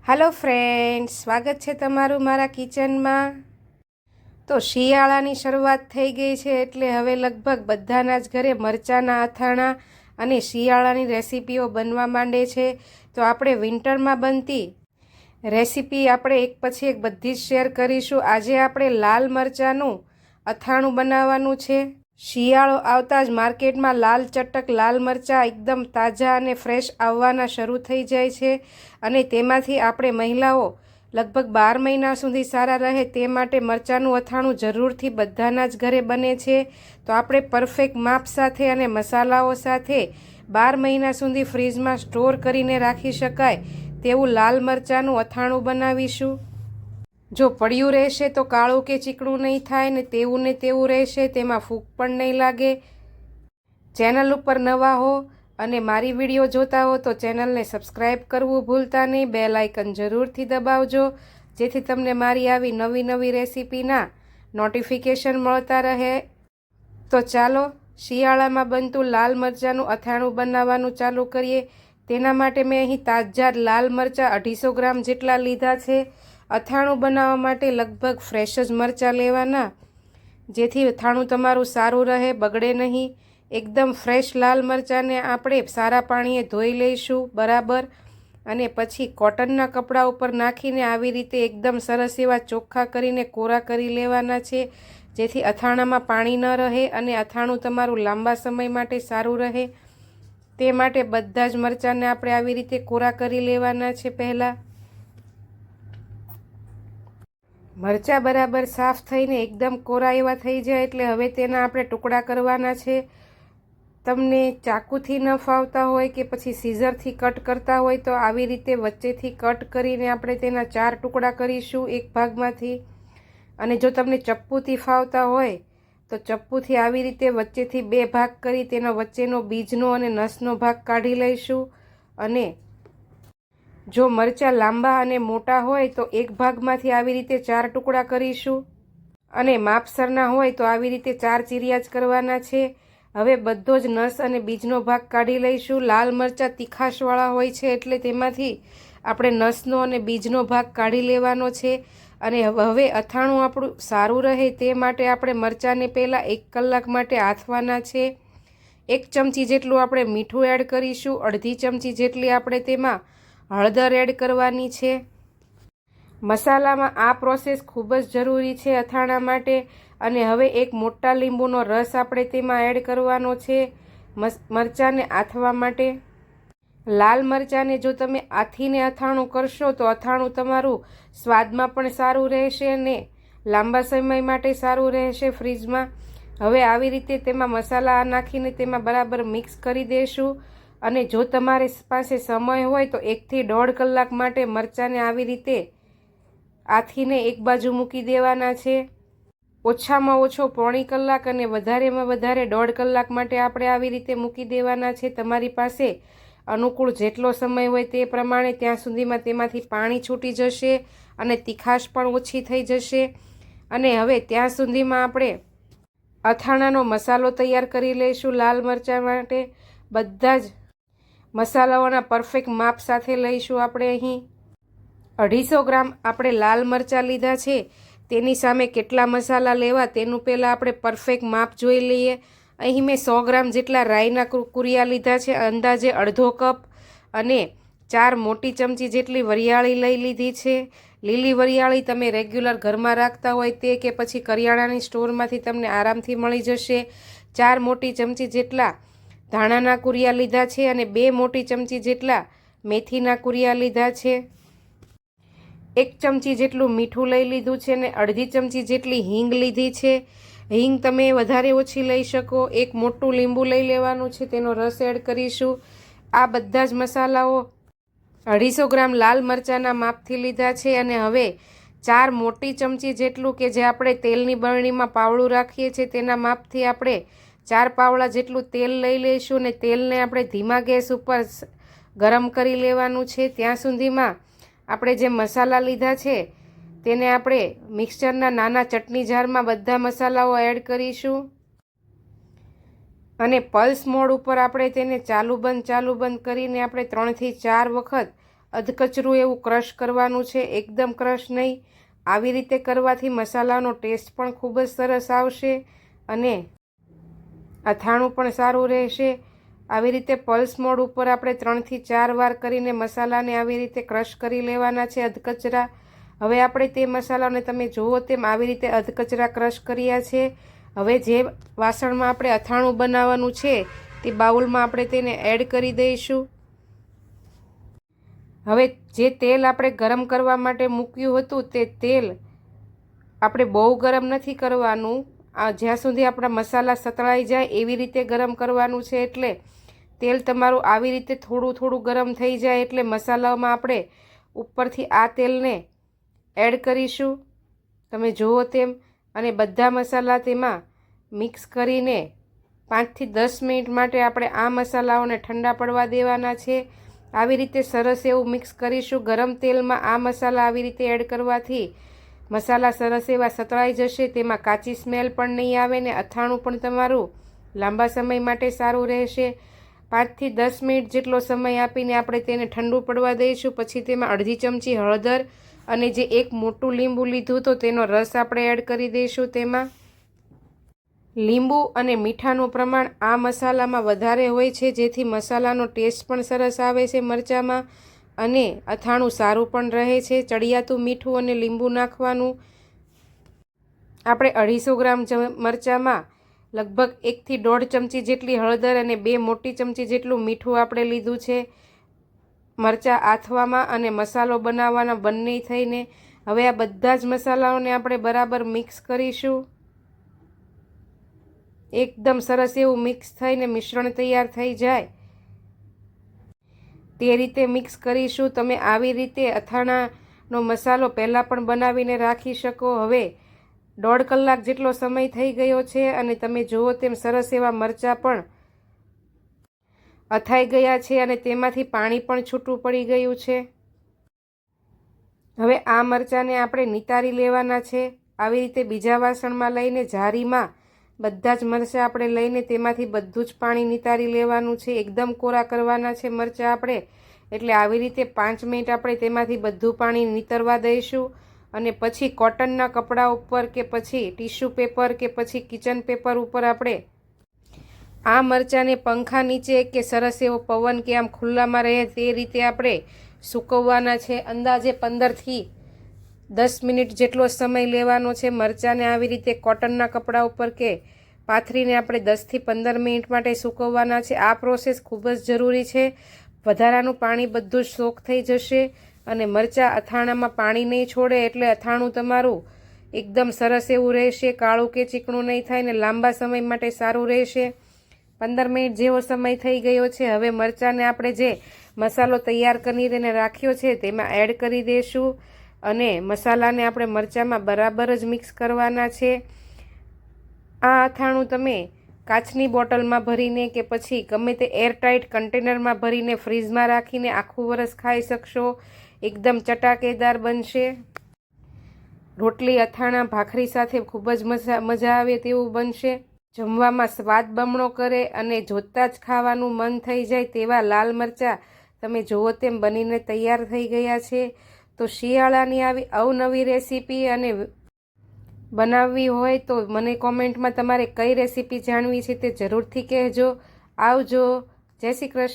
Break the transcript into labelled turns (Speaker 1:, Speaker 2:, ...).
Speaker 1: Hello friends, स्वागत है तमारू मारा किचन में। तो शियाळानी शरूआत थई गई है एटले हवे लगभग बधाना ज घरे मरचाना अथाणा अने शियाळानी रेसिपीओ बनवा मांडे छे। तो आपणे विंटर में बनती रेसिपी आपणे एक पछी एक बधी ज शेर करीशुं। आजे आपणे लाल मरचानुं अथाणुं बनाववानुं छे। शियाळो आवता ज मार्केट में लाल चटक लाल मरचा एकदम ताजा अने फ्रेश आववाना शरू थई जाय छे अने तेमांथी आपणे महिलाओ लगभग 12 महीना सुधी सारा रहे ते माटे मरचानुं अथाणुं जरूरथी बधाना ज घरे बने छे। तो आपणे परफेक्ट माप साथे अने मसालाओ साथे 12 महीना सुधी फ्रीज में स्टोर करीने राखी शकाय तेवुं लाल मरचानुं अथाणुं बनावीशुं। जो पड्યું રહેશે तो काळું के चीकणું नहीं थाय ने तेवुं रहेशे, तेमां फूग पण नहीं लागे। चेनल पर नवा हो अने मारी विडियो जोता हो तो चेनल ने सब्सक्राइब करवुं भूलता नहीं। बेल आइकन जरूरथी दबावजो जेथी तमने मारी आवी नवी नवी रेसिपीना नोटिफिकेशन मळता रहे। तो चालो शियाळामां बनतुं लाल मरचानुं अथाणुं बनाववानुं चालू करीए। तेना माटे मैं अहीं ताजा लाल मरचा 250 ग्राम जेटला लीधा छे। अथाणुं बनाववा माटे लगभग फ्रेश ज मरचा लेवाना जेथी अथाणुं तमारुं सारूं रहे, बगड़े नहीं। एकदम फ्रेश लाल मरचाने आपणे सारा पाणीए धोई लईशुं बराबर अने पछी कॉटनना कपड़ा उपर नाखीने आवी रीते एकदम सरस एवा चोख्खा करीने कोरा करी लेवाना छे जेथी अथाणामां पाणी न रहे अने अथाणुं तमारुं लांबा समय माटे सारूं रहे। ते माटे बधा ज मरचाने आपणे आवी रीते कोरा करी लेवाना छे। पहेला मरचा बराबर साफ थईने एकदम कोरा एवा थई जाय एटले हवे तेना आपणे टुकड़ा करवाना छे। तमने चाकूथी न फावता होय के पछी सीजरथी कट करता होय तो आवी रीते वच्चेथी कट करीने आपणे तेना 4 टुकड़ा करीशुं एक भागमांथी। अने जो तमने चप्पूथी फावता होय तो चप्पूथी आवी रीते वच्चेथी 2 भाग करी तेनो वच्चेनो बीजनो अने नसनो भाग काढी लईशुं। अने जो मरचा लांबा अने मोटा होय तो एक भागमांथी आवी रीते 4 टुकड़ा करीशुं अने मापसरना होय तो आवी रीते 4 चीरिया ज करवाना छे। हवे बधो ज नस अने बीजनो भाग काढी लईशुं। लाल मरचा तीखाशवाळा होय छे एटले तेमांथी आपणे नसनो अने बीजनो भाग काढी लेवानो छे। अने हवे अथाणुं आपणुं सारूं रहे ते माटे आपणे मरचाने पहेला 1 कलाक माटे आथवाना छे। 1 चमची जेटલું આપણે મીઠું એડ કરીશું। 1/2 ચમચી જેટલી આપણે તેમાં હળદર એડ કરવાની છે। મસાલામાં આ પ્રોસેસ ખૂબ જ જરૂરી છે અથાણા માટે। અને હવે એક મોટા લીંબુનો રસ આપણે તેમાં એડ કરવાનો છે મરચાને આથવા માટે। લાલ મરચાને જો તમે આથીને અથાણું કરશો તો અથાણું તમારું સ્વાદમાં પણ સારું રહેશે અને લાંબા સમય માટે સારું રહેશે ફ્રીજમાં। હવે આવી રીતે તેમાં મસાલા નાખીને તેમાં બરાબર મિક્સ કરી દેશું। અને જો તમારી પાસે સમય હોય તો 1 થી 1.5 કલાક માટે મરચાંને આવી રીતે આથીને એક બાજુ મૂકી દેવાના છે। ઓછામાં ઓછો 1/4 કલાક અને વધારેમાં વધારે 1.5 કલાક માટે આપણે આવી રીતે મૂકી દેવાના છે। તમારી પાસે અનુકૂળ જેટલો સમય હોય તે પ્રમાણે ત્યાં સુધીમાં તેમાંથી પાણી છૂટી જશે અને તીખાશ પણ ઓછી થઈ જશે। અને હવે ત્યાં સુધીમાં આપણે અથાણાનો મસાલો તૈયાર કરી લઈશું। લાલ મરચાં માટે બધા જ મસાલાઓના પરફેક્ટ માપ સાથે લઈશું। આપણે અહીં 250 ગ્રામ આપણે લાલ મરચાં લીધા છે તેની સામે કેટલા મસાલા લેવા તેનું પહેલાં આપણે પરફેક્ટ માપ જોઈ લઈએ। અહીં મેં 100 ગ્રામ જેટલા રાઈના કુરિયા લીધા છે, અંદાજે 1/2 કપ, અને 4 મોટી ચમચી જેટલી વરિયાળી લઈ લીધી છે। લીલી વરિયાળી તમે રેગ્યુલર ઘરમાં રાખતા હોય તે કે પછી કરિયાણાની સ્ટોરમાંથી તમને આરામથી મળી જશે। 4 મોટી ચમચી જેટલા ધાણાના કુરિયા લીધા છે અને 2 મોટી ચમચી જેટલા મેથીના કુરિયા લીધા છે। 1 ચમચી જેટલું મીઠું લઈ લીધું છે અને 1/2 ચમચી જેટલી હિંગ લીધી છે। હિંગ તમે વધારે ઓછી લઈ શકો। 1 મોટું લીંબુ લઈ લેવાનું છે, તેનો રસ એડ કરીશું। આ બધા જ મસાલાઓ 250 ગ્રામ લાલ મરચાંના માપથી લીધા છે। અને હવે 4 મોટી ચમચી જેટલું કે જે આપણે તેલની બરણીમાં પાવડું રાખીએ છીએ તેના માપથી આપણે 4 પાવડા જેટલું તેલ લઈ લઈશું અને તેલને આપણે ધીમા ગેસ ઉપર ગરમ કરી લેવાનું છે। ત્યાં સુધીમાં આપણે જે મસાલા લીધા છે તેને આપણે મિક્સચરના નાના ચટણી જારમાં બધા મસાલાઓ એડ કરીશું અને પલ્સ મોડ ઉપર આપણે તેને ચાલુ બંધ કરીને આપણે 3 થી 4 વખત અધકચરું એવું ક્રશ કરવાનું છે, એકદમ ક્રશ નહીં. આવી રીતે કરવાથી મસાલાનો ટેસ્ટ પણ ખૂબ જ સરસ આવશે અને અથાણું પણ સારું રહેશે. આવી રીતે પલ્સ મોડ ઉપર આપણે 3 થી 4 વાર કરીને મસાલાને આવી રીતે ક્રશ કરી લેવાના છે અધકચરા. હવે આપણે તે મસાલાને તમે જુઓ તેમ આવી રીતે અધકચરા ક્રશ કર્યા છે. હવે જે વાસણમાં આપણે અથાણું બનાવવાનું છે તે બાઉલમાં આપણે તેને એડ કરી દઈશું. હવે જે તેલ આપણે ગરમ કરવા માટે મૂક્યું હતું તે તેલ આપણે બહુ ગરમ નથી કરવાનું. જ્યાં સુધી આપણા મસાલા સતળાઈ જાય એવી રીતે ગરમ કરવાનું છે. એટલે તેલ તમારું આવી રીતે થોડું થોડું ગરમ થઈ જાય એટલે મસાલામાં આપણે ઉપરથી આ તેલને એડ કરીશું તમે જુઓ તેમ, અને બધા મસાલા તેમાં મિક્સ કરીને 5 થી 10 મિનિટ માટે આપણે આ મસાલાઓને ઠંડા પડવા દેવાના છે. આવી રીતે સરસ એવું મિક્સ કરીશું. ગરમ તેલમાં આ મસાલા આવી રીતે એડ કરવાથી મસાલા સરસ એવા સતળાઈ જશે, તેમાં કાચી સ્મેલ પણ નહીં આવે ને અથાણું પણ તમારું લાંબા સમય માટે સારું રહેશે. 5 થી 10 મિનિટ જેટલો સમય આપીને આપણે તેને ઠંડુ પડવા દઈશું. પછી તેમાં અડધી ચમચી હળદર અને જે એક મોટું લીંબુ લીધું તો તેનો રસ આપણે એડ કરી દઈશું. તેમાં લીંબુ અને મીઠાનું પ્રમાણ આ મસાલામાં વધારે હોય છે, જેથી મસાલાનો ટેસ્ટ પણ સરસ આવે છે મરચાંમાં અને અથાણું સારું પણ રહે છે. ચડિયાતું મીઠું અને લીંબુ નાખવાનું. આપણે 250 ગ્રામ મરચાંમાં લગભગ 1 થી 1.5 ચમચી જેટલી હળદર અને 2 મોટી ચમચી જેટલું મીઠું આપણે લીધું છે મરચાં આથવામાં અને મસાલો બનાવવાના બંને થઈને. હવે આ બધા જ મસાલાઓને આપણે બરાબર મિક્સ કરીશું. એકદમ સરસ એવું મિક્સ થઈને મિશ્રણ તૈયાર થઈ જાય તે રીતે મિક્સ કરીશું. તમે આવી રીતે અથાણાનો મસાલો પહેલાં પણ બનાવીને રાખી શકો. હવે 1.5 કલાક જેટલો સમય થઈ ગયો છે અને તમે જુઓ તેમ સરસ એવા મરચાં પણ અથાઈ ગયા છે અને તેમાંથી પાણી પણ છૂટું પડી ગયું છે. હવે આ મરચાંને આપણે નિતારી લેવાના છે. આવી રીતે બીજા વાસણમાં લઈને જારીમાં બધા જ મરચાં આપણે લઈને તેમાંથી બધું જ પાણી નિતારી લેવાનું છે. એકદમ કોરા કરવાના છે મરચાં આપણે. એટલે આવી રીતે 5 મિનિટ આપણે તેમાંથી બધું પાણી નિતરવા દઈશું અને પછી કોટનના કપડા ઉપર કે પછી ટીશ્યુ પેપર કે પછી કિચન પેપર ઉપર આપણે આ મરચાંને પંખા નીચે કે સરસ એવો પવન કે આમ ખુલ્લામાં રહે તે રીતે આપણે સૂકવવાના છે. અંદાજે 15 થી 10 મિનિટ જેટલો સમય લેવાનો છે. મરચાંને આવી રીતે કોટનના કપડા ઉપર કે પાથરીને આપણે 10 થી 15 મિનિટ માટે સૂકવવાના છે. આ પ્રોસેસ ખૂબ જ જરૂરી છે. વધારાનું પાણી બધું જ સોક થઈ જશે અને મરચાં અથાણામાં પાણી નહીં છોડે એટલે અથાણું તમારું એકદમ સરસ એવું રહેશે, કાળું કે ચીકણું નહીં થાય ને લાંબા સમય માટે સારું રહેશે. 15 મિનિટ જેવો સમય થઈ ગયો છે. હવે મરચાંને આપણે જે મસાલો તૈયાર કરીને રાખ્યો છે તેમાં એડ કરી દઈશું અને મસાલાને આપણે મરચાંમાં બરાબર જ મિક્સ કરવાના છે. આ અથાણું તમે કાચની બોટલમાં ભરીને કે પછી ગમે તે એરટાઇટ કન્ટેનરમાં ભરીને ફ્રીજમાં રાખીને આખું વરસ ખાઈ શકશો. એકદમ ચટાકેદાર બનશે. રોટલી, અથાણા, ભાખરી સાથે ખૂબ જ મજા આવે તેવું બનશે. જમવામાં સ્વાદ બમણો કરે અને જોતાં જ ખાવાનું મન થઈ જાય તેવા લાલ મરચાં તમે જુઓ તેમ બનીને તૈયાર થઈ ગયા છે. તો શિયાળાની આવી અવનવી રેસીપી અને બનાવવી હોય તો મને કોમેન્ટમાં તમારે કઈ રેસીપી જાણવી છે તે જરૂરથી કહેજો. આવજો. જય શ્રી કૃષ્ણ.